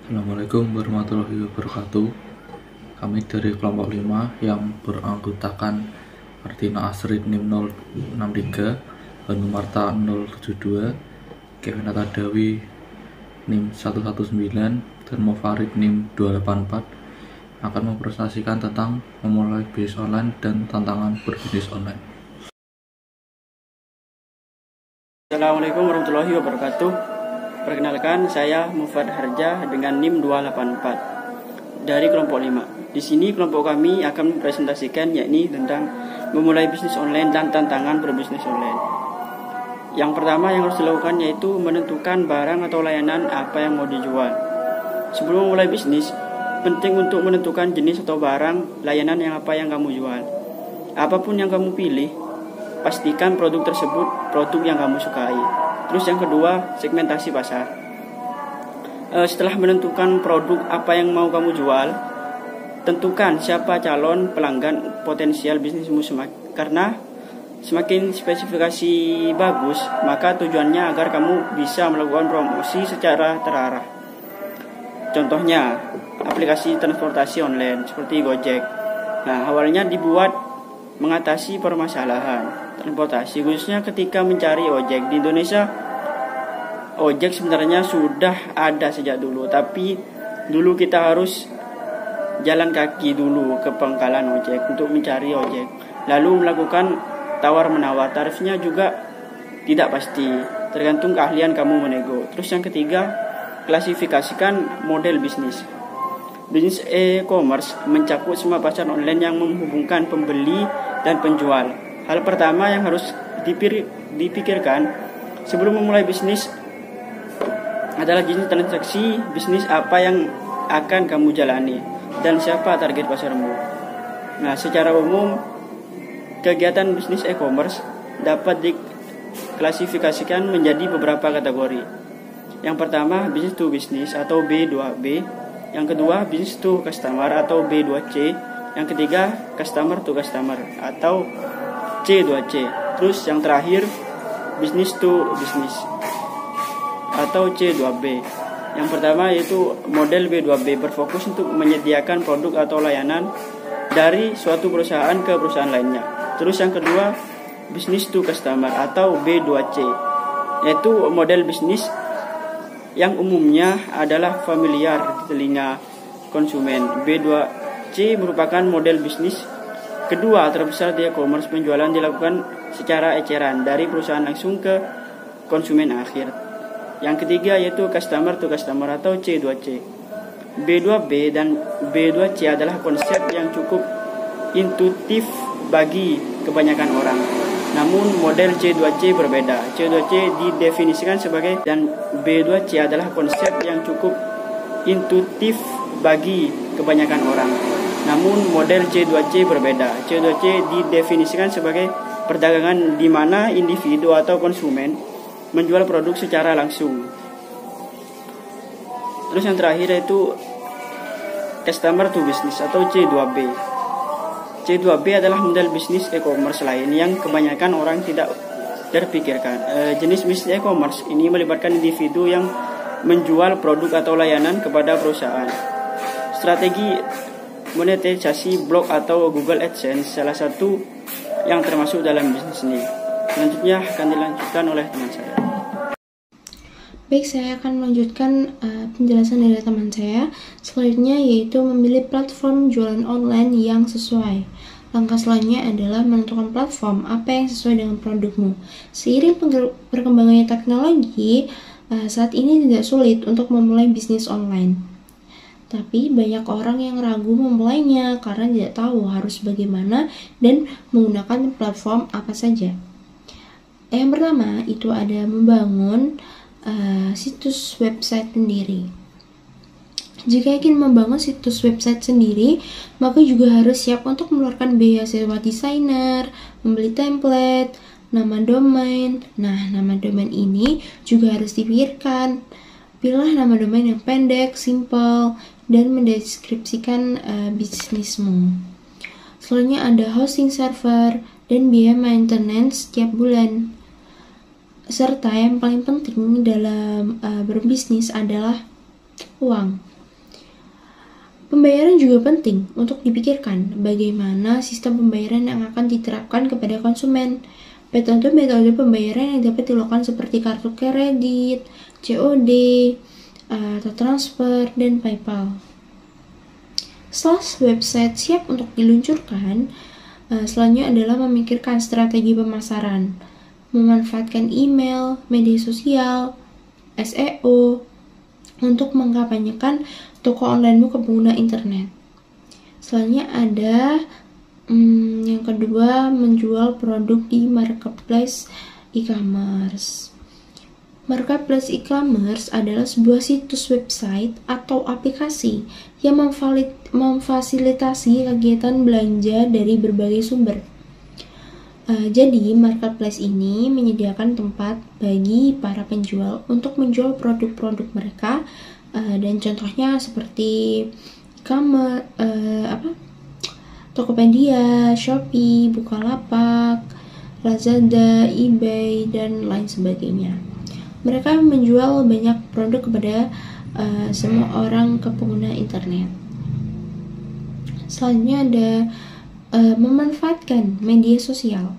Assalamualaikum warahmatullahi wabarakatuh. Kami dari kelompok 5 yang beranggotakan Martina Asrid NIM 063, Banu Marta 072, Kevin Atadawi NIM 119, dan Mofarid NIM 284 akan mempresentasikan tentang memulai bisnis online dan tantangan berbisnis online. Assalamualaikum warahmatullahi wabarakatuh. Perkenalkan, saya Mufad Harja dengan NIM 284 dari kelompok 5. Di sini kelompok kami akan mempresentasikan yakni tentang memulai bisnis online dan tantangan berbisnis online. Yang pertama yang harus dilakukan yaitu menentukan barang atau layanan apa yang mau dijual. Sebelum memulai bisnis, penting untuk menentukan jenis atau barang layanan yang apa yang kamu jual. Apapun yang kamu pilih, pastikan produk tersebut produk yang kamu sukai. Terus yang kedua, segmentasi pasar. Setelah menentukan produk apa yang mau kamu jual, tentukan siapa calon pelanggan potensial bisnismu. Karena semakin spesifikasi bagus, maka tujuannya agar kamu bisa melakukan promosi secara terarah. Contohnya, aplikasi transportasi online seperti Gojek. Nah, awalnya dibuat mengatasi permasalahan transportasi, khususnya ketika mencari ojek. Di Indonesia, ojek sebenarnya sudah ada sejak dulu, tapi dulu kita harus jalan kaki dulu ke pangkalan ojek untuk mencari ojek, lalu melakukan tawar-menawar. Tarifnya juga tidak pasti, tergantung keahlian kamu menego. Terus yang ketiga, klasifikasikan model bisnis. Bisnis e-commerce mencakup semua pasar online yang menghubungkan pembeli dan penjual. Hal pertama yang harus dipikirkan sebelum memulai bisnis adalah jenis transaksi bisnis apa yang akan kamu jalani dan siapa target pasarmu. Nah, secara umum kegiatan bisnis e-commerce dapat diklasifikasikan menjadi beberapa kategori. Yang pertama, business to business atau B2B. Yang kedua, business to customer atau B2C. Yang ketiga, customer to customer atau C2C. Terus yang terakhir, business to business atau C2B. Yang pertama yaitu model B2B, berfokus untuk menyediakan produk atau layanan dari suatu perusahaan ke perusahaan lainnya. Terus yang kedua, business to customer atau B2C, yaitu model bisnis yang umumnya adalah familiar di telinga konsumen. B2C merupakan model bisnis kedua terbesar di e-commerce. Penjualan dilakukan secara eceran dari perusahaan langsung ke konsumen akhir. Yang ketiga yaitu customer to customer atau C2C. B2B dan B2C adalah konsep yang cukup intuitif bagi kebanyakan orang. Namun model C2C berbeda. C2C didefinisikan sebagai, dan B2C adalah konsep yang cukup intuitif bagi kebanyakan orang. Namun model C2C berbeda. C2C didefinisikan sebagai perdagangan di mana individu atau konsumen menjual produk secara langsung. Terus yang terakhir yaitu customer to business atau C2B. C2B adalah model bisnis e-commerce lain yang kebanyakan orang tidak terpikirkan. Jenis bisnis e-commerce ini melibatkan individu yang menjual produk atau layanan kepada perusahaan. Strategi monetisasi blog atau Google AdSense salah satu yang termasuk dalam bisnis ini. Selanjutnya akan dilanjutkan oleh teman saya. Baik, saya akan melanjutkan penjelasan dari teman saya. Selanjutnya yaitu memilih platform jualan online yang sesuai. Langkah selanjutnya adalah menentukan platform apa yang sesuai dengan produkmu. Seiring perkembangannya teknologi, saat ini tidak sulit untuk memulai bisnis online. Tapi banyak orang yang ragu memulainya karena tidak tahu harus bagaimana dan menggunakan platform apa saja. Yang pertama itu ada membangun situs website sendiri. Jika ingin membangun situs website sendiri, maka juga harus siap untuk mengeluarkan biaya sewa desainer, membeli template, nama domain. Nah, nama domain ini juga harus dipikirkan. Pilihlah nama domain yang pendek, simple, dan mendeskripsikan bisnismu. Selanjutnya ada hosting server dan biaya maintenance setiap bulan. Serta yang paling penting dalam berbisnis adalah uang. Pembayaran juga penting untuk dipikirkan bagaimana sistem pembayaran yang akan diterapkan kepada konsumen. Metode pembayaran yang dapat dilakukan seperti kartu kredit, COD, atau transfer, dan PayPal. Setelah website siap untuk diluncurkan, selanjutnya adalah memikirkan strategi pemasaran, memanfaatkan email, media sosial, SEO, untuk mengkampanyekan toko onlinemu ke pengguna internet. Selanjutnya ada yang kedua, menjual produk di marketplace e-commerce. Marketplace e-commerce adalah sebuah situs website atau aplikasi yang memfasilitasi kegiatan belanja dari berbagai sumber. Jadi, marketplace ini menyediakan tempat bagi para penjual untuk menjual produk-produk mereka, dan contohnya seperti e-commerce, Tokopedia, Shopee, Bukalapak, Lazada, eBay, dan lain sebagainya. Mereka menjual banyak produk kepada semua orang ke pengguna internet. Selanjutnya ada memanfaatkan media sosial.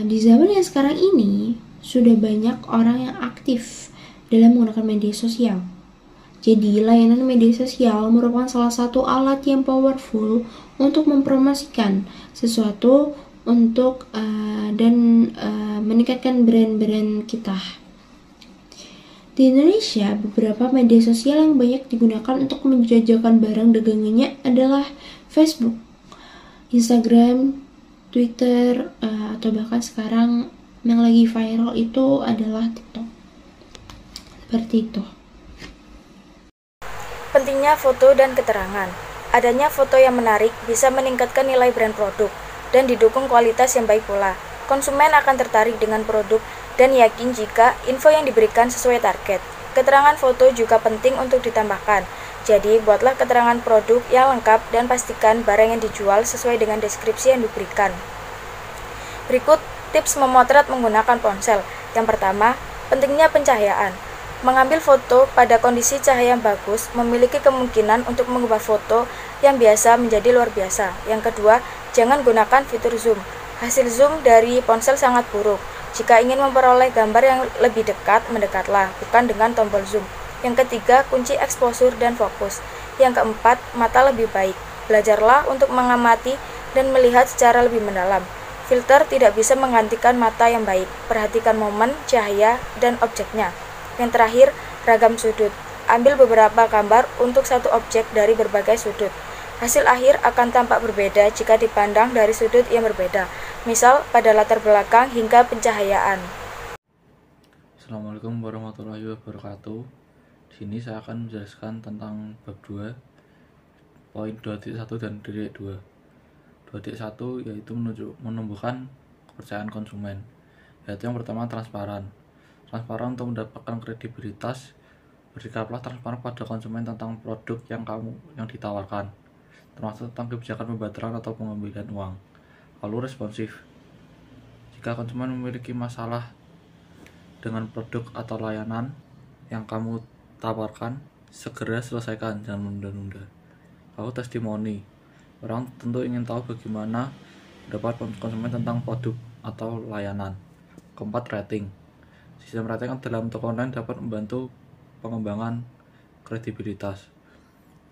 Di zaman yang sekarang ini, sudah banyak orang yang aktif dalam menggunakan media sosial. Jadi, layanan media sosial merupakan salah satu alat yang powerful untuk mempromosikan sesuatu untuk meningkatkan brand-brand kita. Di Indonesia, beberapa media sosial yang banyak digunakan untuk menjajakan barang dagangannya adalah Facebook, Instagram, Twitter, atau bahkan sekarang yang lagi viral itu adalah TikTok. Seperti itu. Pentingnya foto dan keterangan. Adanya foto yang menarik bisa meningkatkan nilai brand produk dan didukung kualitas yang baik pula. Konsumen akan tertarik dengan produk dan yakin jika info yang diberikan sesuai target. Keterangan foto juga penting untuk ditambahkan. Jadi, buatlah keterangan produk yang lengkap dan pastikan barang yang dijual sesuai dengan deskripsi yang diberikan. Berikut tips memotret menggunakan ponsel. Yang pertama, pentingnya pencahayaan. Mengambil foto pada kondisi cahaya yang bagus memiliki kemungkinan untuk mengubah foto yang biasa menjadi luar biasa. Yang kedua, jangan gunakan fitur zoom. Hasil zoom dari ponsel sangat buruk. Jika ingin memperoleh gambar yang lebih dekat, mendekatlah, bukan dengan tombol zoom. Yang ketiga, kunci eksposur dan fokus. Yang keempat, mata lebih baik. Belajarlah untuk mengamati dan melihat secara lebih mendalam. Filter tidak bisa menggantikan mata yang baik. Perhatikan momen, cahaya, dan objeknya. Yang terakhir, ragam sudut. Ambil beberapa gambar untuk satu objek dari berbagai sudut. Hasil akhir akan tampak berbeda jika dipandang dari sudut yang berbeda, misal pada latar belakang hingga pencahayaan. Assalamualaikum warahmatullahi wabarakatuh. Di sini saya akan menjelaskan tentang bab 2, poin 2.1 dan 2.2. 2.1 yaitu menumbuhkan kepercayaan konsumen. Yaitu yang pertama, transparan. Transparan untuk mendapatkan kredibilitas. Bersikaplah transparan pada konsumen tentang produk yang ditawarkan, termasuk tentang kebijakan pembayaran atau pengambilan uang. Lalu responsif. Jika konsumen memiliki masalah dengan produk atau layanan yang kamu tawarkan, segera selesaikan, jangan menunda-nunda. Lalu testimoni. Orang tentu ingin tahu bagaimana pendapat konsumen tentang produk atau layanan. Keempat, rating. Sistem rating dalam toko online dapat membantu pengembangan kredibilitas.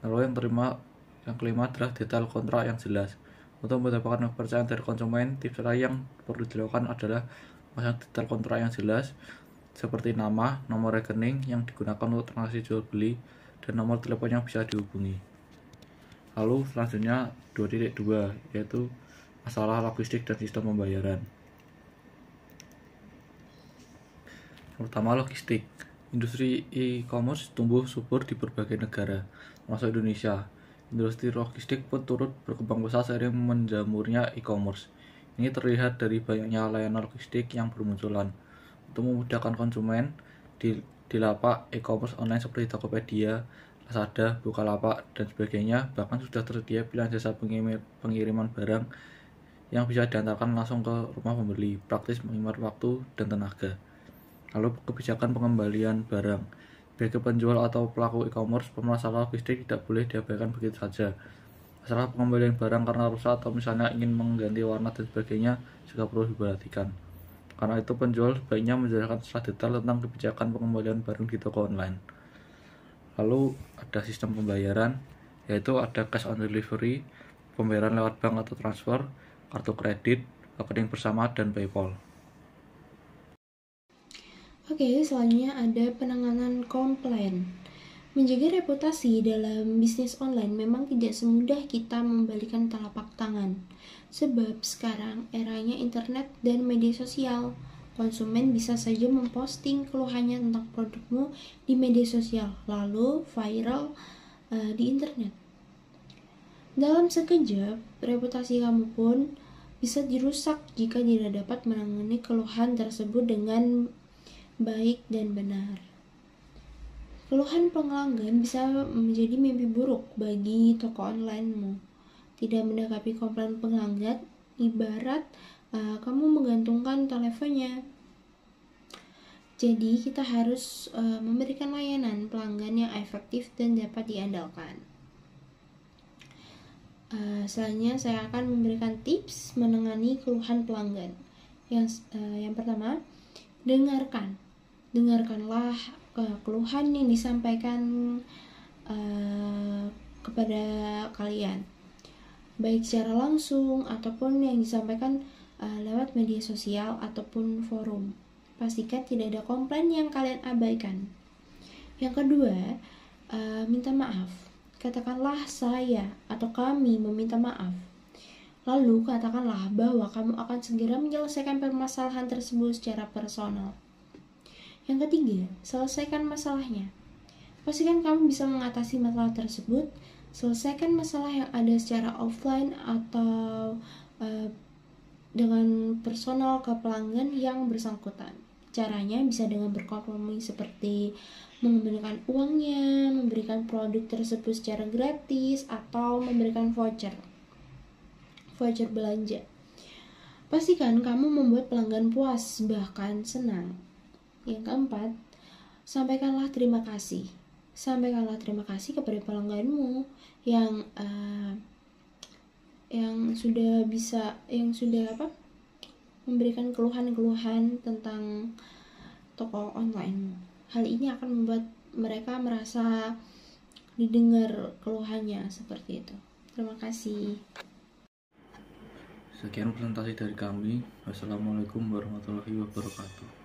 Lalu yang kelima adalah detail kontrak yang jelas. Untuk mendapatkan kepercayaan dari konsumen, tips lain yang perlu dilakukan adalah memasang detail kontrak yang jelas, seperti nama, nomor rekening yang digunakan untuk transaksi jual beli, dan nomor telepon yang bisa dihubungi. Lalu selanjutnya 2.2, yaitu masalah logistik dan sistem pembayaran. Pertama, logistik. Industri e-commerce tumbuh subur di berbagai negara, termasuk Indonesia. Industri logistik pun turut berkembang pesat seiring menjamurnya e-commerce. Ini terlihat dari banyaknya layanan logistik yang bermunculan. Untuk memudahkan konsumen, di lapak e-commerce online seperti Tokopedia, Lazada, Bukalapak, dan sebagainya, bahkan sudah tersedia pilihan jasa pengiriman barang yang bisa diantarkan langsung ke rumah pembeli, praktis menghemat waktu dan tenaga. Lalu kebijakan pengembalian barang. Bagi penjual atau pelaku e-commerce, permasalahan logistik tidak boleh diabaikan begitu saja. Masalah pengembalian barang karena rusak atau misalnya ingin mengganti warna dan sebagainya juga perlu diperhatikan. Karena itu penjual sebaiknya menjelaskan secara detail tentang kebijakan pengembalian barang di toko online. Lalu ada sistem pembayaran, yaitu ada cash on delivery, pembayaran lewat bank atau transfer, kartu kredit, rekening bersama, dan PayPal. Oke, selanjutnya ada penanganan komplain. Menjaga reputasi dalam bisnis online memang tidak semudah kita membalikan telapak tangan. Sebab sekarang eranya internet dan media sosial. Konsumen bisa saja memposting keluhannya tentang produkmu di media sosial, lalu viral di internet. Dalam sekejap, reputasi kamu pun bisa dirusak jika tidak dapat menangani keluhan tersebut dengan baik dan benar. Keluhan pelanggan bisa menjadi mimpi buruk bagi toko onlinemu. Tidak menanggapi komplain pelanggan ibarat kamu menggantungkan teleponnya. Jadi kita harus memberikan layanan pelanggan yang efektif dan dapat diandalkan. Selanjutnya saya akan memberikan tips menangani keluhan pelanggan. Yang pertama, dengarkanlah keluhan yang disampaikan kepada kalian, baik secara langsung ataupun yang disampaikan lewat media sosial ataupun forum. Pastikan tidak ada komplain yang kalian abaikan. Yang kedua, minta maaf. Katakanlah saya atau kami meminta maaf. Lalu katakanlah bahwa kamu akan segera menyelesaikan permasalahan tersebut secara personal. Yang ketiga, selesaikan masalahnya. Pastikan kamu bisa mengatasi masalah tersebut. Selesaikan masalah yang ada secara offline atau dengan personal ke pelanggan yang bersangkutan. Caranya bisa dengan berkompromi seperti mengembalikan uangnya, memberikan produk tersebut secara gratis, atau memberikan voucher belanja. Pastikan kamu membuat pelanggan puas, bahkan senang. Yang keempat, sampaikanlah terima kasih. Sampaikanlah terima kasih kepada pelangganmu yang sudah memberikan keluhan-keluhan tentang toko online. Hal ini akan membuat mereka merasa didengar keluhannya seperti itu. Terima kasih. Sekian presentasi dari kami. Wassalamualaikum warahmatullahi wabarakatuh.